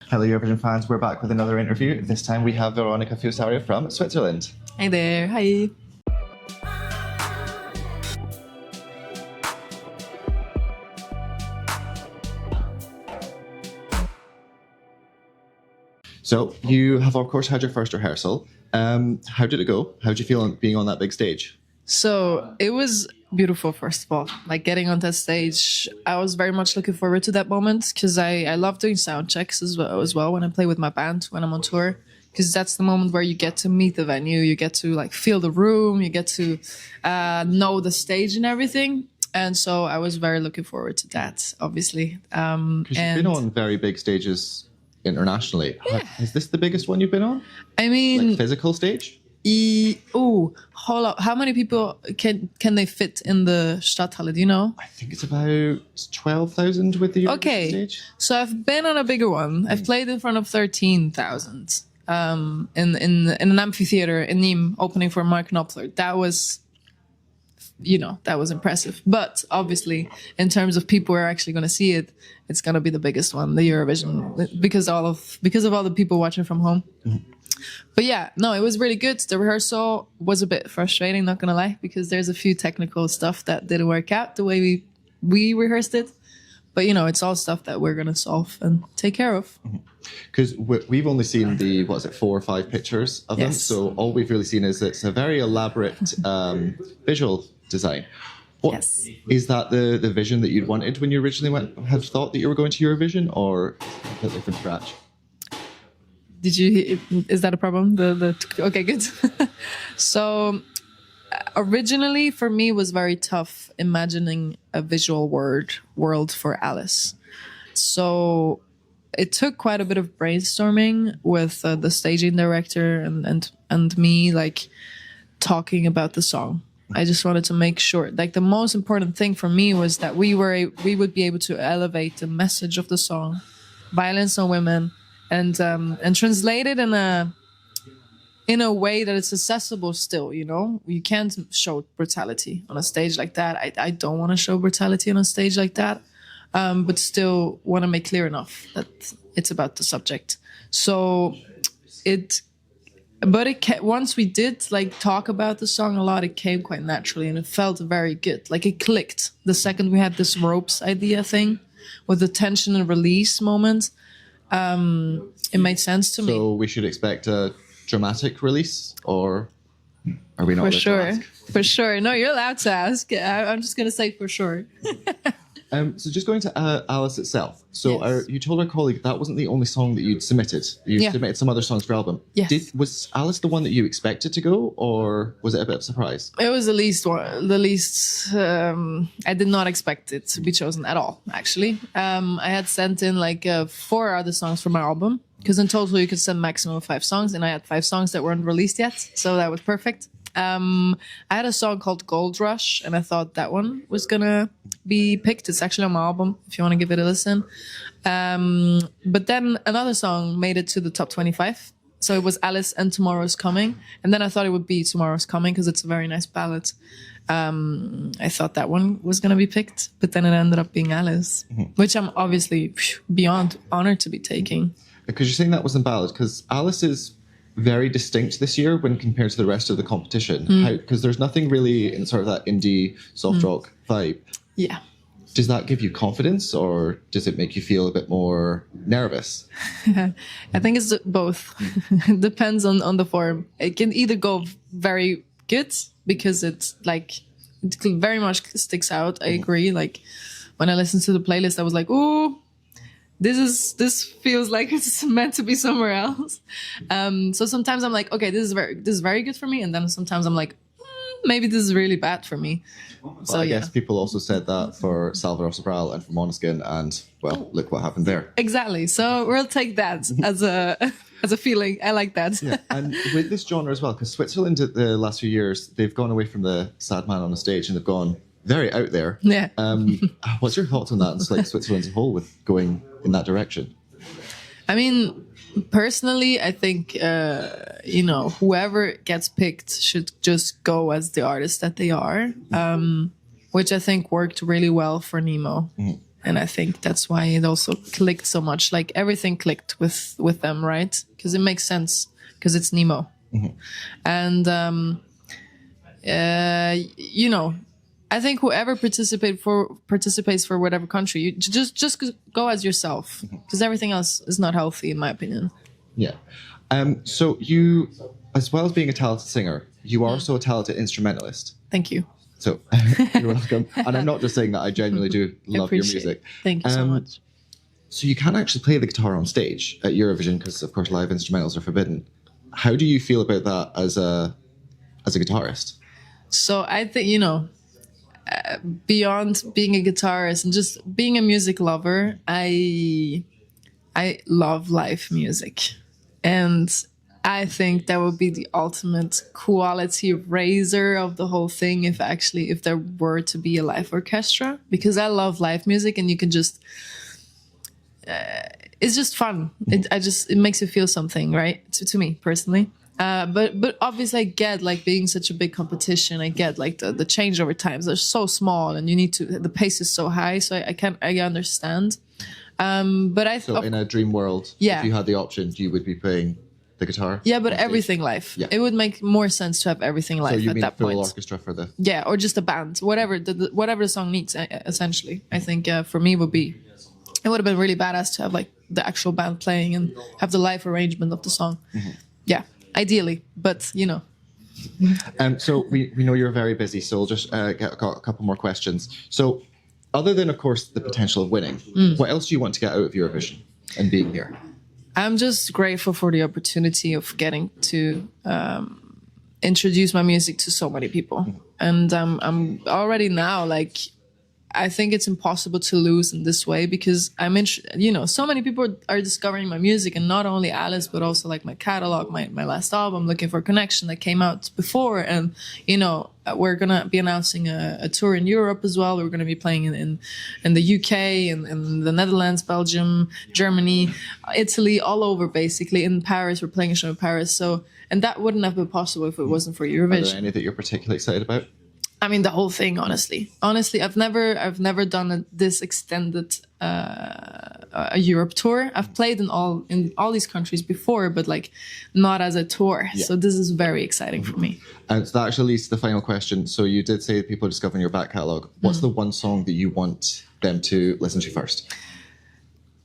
Hello, Eurovision fans. We're back with another interview. This time we have Veronica Fusaro from Switzerland. Hi there. Hi. So you have, of course, had your first rehearsal. How did it go? How did you feel being on that big stage? So it was beautiful, first of all. Like getting on that stage, I was very much looking forward to that moment because I love doing sound checks as well when I play with my band, when I'm on tour. Because that's the moment where you get to meet the venue, you get to like feel the room, you get to know the stage and everything. And so I was very looking forward to that, obviously. Because you've been on very big stages internationally. Yeah. Is this the biggest one you've been on? I mean, like physical stage? Hold up. How many people can they fit in the Stadthalle? Do you know? I think it's about 12,000 with the Eurovision stage. So I've been on a bigger one. I've played in front of 13,000 in an amphitheater in Nîmes, opening for Mark Knopfler. That was, that was impressive. But obviously, in terms of people who are actually going to see it, it's going to be the biggest one, the Eurovision, because of all the people watching from home. Mm-hmm. But yeah, no, it was really good. The rehearsal was a bit frustrating, not gonna lie, because there's a few technical stuff that didn't work out the way we rehearsed it. But it's all stuff that we're gonna solve and take care of. Because we've only seen the 4 or 5 pictures of them, so all we've really seen is it's a very elaborate visual design. Yes. Is that the vision that you'd wanted when you originally had thought that you were going to Eurovision, or completely from scratch? Is that a problem? Okay, good. So originally for me it was very tough imagining a visual world for Alice. So it took quite a bit of brainstorming with the staging director and me, like talking about the song. I just wanted to make sure, like the most important thing for me was that we would be able to elevate the message of the song, violence on women, and translate it in a way that it's accessible still, You can't show brutality on a stage like that. I don't want to show brutality on a stage like that, but still want to make clear enough that it's about the subject. So once we did talk about the song a lot, it came quite naturally and it felt very good. Like it clicked the second we had this ropes idea thing with the tension and release moment. It made sense to me. So we should expect a dramatic release, or are we not? For sure. For sure. No, you're allowed to ask. I'm just going to say for sure. So just going to Alice itself. So yes. You told our colleague that wasn't the only song that you'd submitted. You submitted some other songs for album. Yes. Was Alice the one that you expected to go, or was it a bit of a surprise? It was the least. I did not expect it to be chosen at all, actually. I had sent in 4 other songs for my album, because in total you could send maximum of 5 songs, and I had 5 songs that weren't released yet, so that was perfect. I had a song called Gold Rush, and I thought that one was gonna be picked. It's actually on my album, if you want to give it a listen. But then another song made it to the top 25. So it was Alice and Tomorrow's Coming. And then I thought it would be Tomorrow's Coming because it's a very nice ballad. I thought that one was going to be picked, but then it ended up being Alice, which I'm obviously beyond honored to be taking. Because you're saying that wasn't ballad, because Alice is very distinct this year when compared to the rest of the competition. Because there's nothing really in sort of that indie soft rock vibe. Yeah. Does that give you confidence, or does it make you feel a bit more nervous? I think it's both. It depends on the form. It can either go very good because it's it very much sticks out. I agree. Like when I listened to the playlist, I was like, ooh, this feels like it's meant to be somewhere else. So sometimes I'm like, okay, this is very good for me, and then sometimes I'm like, maybe this is really bad for me. But I guess people also said that for Salvador Sobral and for Måneskin, and look what happened there. Exactly. So we'll take that as a feeling. I like that. Yeah, and with this genre as well, because Switzerland at the last few years, they've gone away from the sad man on the stage and they've gone very out there. Yeah. What's your thoughts on that? It's like Switzerland as a whole with going in that direction. I mean, personally, I think, whoever gets picked should just go as the artist that they are, which I think worked really well for Nemo. And I think that's why it also clicked so much. Like everything clicked with them, right? Because it makes sense, because it's Nemo. And, you know, I think whoever participates for whatever country, you just go as yourself, because everything else is not healthy, in my opinion. Yeah. So you, as well as being a talented singer, you are also a talented instrumentalist. Thank you. So you're welcome. And I'm not just saying that, I genuinely do love your music. Thank you so much. So you can actually play the guitar on stage at Eurovision, because of course live instrumentals are forbidden. How do you feel about that as a guitarist? So I think, you know, beyond being a guitarist and just being a music lover, I love live music. And I think that would be the ultimate quality raiser of the whole thing if there were to be a live orchestra, because I love live music and you can just it's just fun. It makes you feel something, right? To me personally. But obviously I get like being such a big competition, I get like the changeover times are so small and the pace is so high, so I understand. But in a dream world, if you had the option, you would be playing the guitar? Yeah, but everything live. Yeah. It would make more sense to have everything live at that point. So you mean full orchestra for the... Yeah, or just a band, whatever the song needs, essentially. I think for me it would have been really badass to have like the actual band playing and have the live arrangement of the song. Mm-hmm. Yeah, ideally, but you know. So we know you're very busy, so we'll just get a couple more questions. So other than, of course, the potential of winning, what else do you want to get out of Eurovision and being here? I'm just grateful for the opportunity of getting to introduce my music to so many people. And I'm already now, like, I think it's impossible to lose in this way, because so many people are discovering my music, and not only Alice, but also like my catalog, my last album, Looking for a Connection, that came out before. And, we're going to be announcing a tour in Europe as well. We're going to be playing in the UK, in the Netherlands, Belgium, Germany, Italy, all over basically. In Paris, we're playing a show in Paris. So, and that wouldn't have been possible if it wasn't for Eurovision. Are there any that you're particularly excited about? I mean, the whole thing, honestly. Honestly, I've never done this extended a Europe tour. I've played in all these countries before, but like not as a tour. Yeah. So this is very exciting for me. And so that actually leads to the final question. So you did say people are discovering your back catalogue. What's the one song that you want them to listen to first?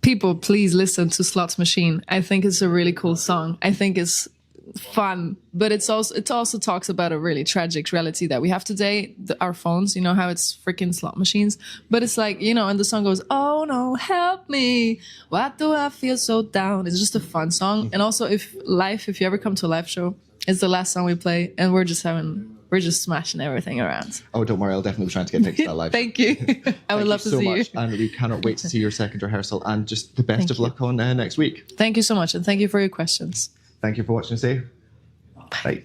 People, please listen to Slot Machine. I think it's a really cool song. I think it's fun, but it also talks about a really tragic reality that we have today, our phones, how it's freaking slot machines. But it's like, and the song goes, oh no, help me, why do I feel so down? It's just a fun song. And also if you ever come to a live show, it's the last song we play, and we're just smashing everything around. Oh, don't worry, I'll definitely be trying to get tickets to that live show. Thank you. I would love to see you. And we cannot wait to see your second rehearsal, and just the best of luck on next week. Thank you so much, and thank you for your questions. Thank you for watching. See you. Bye.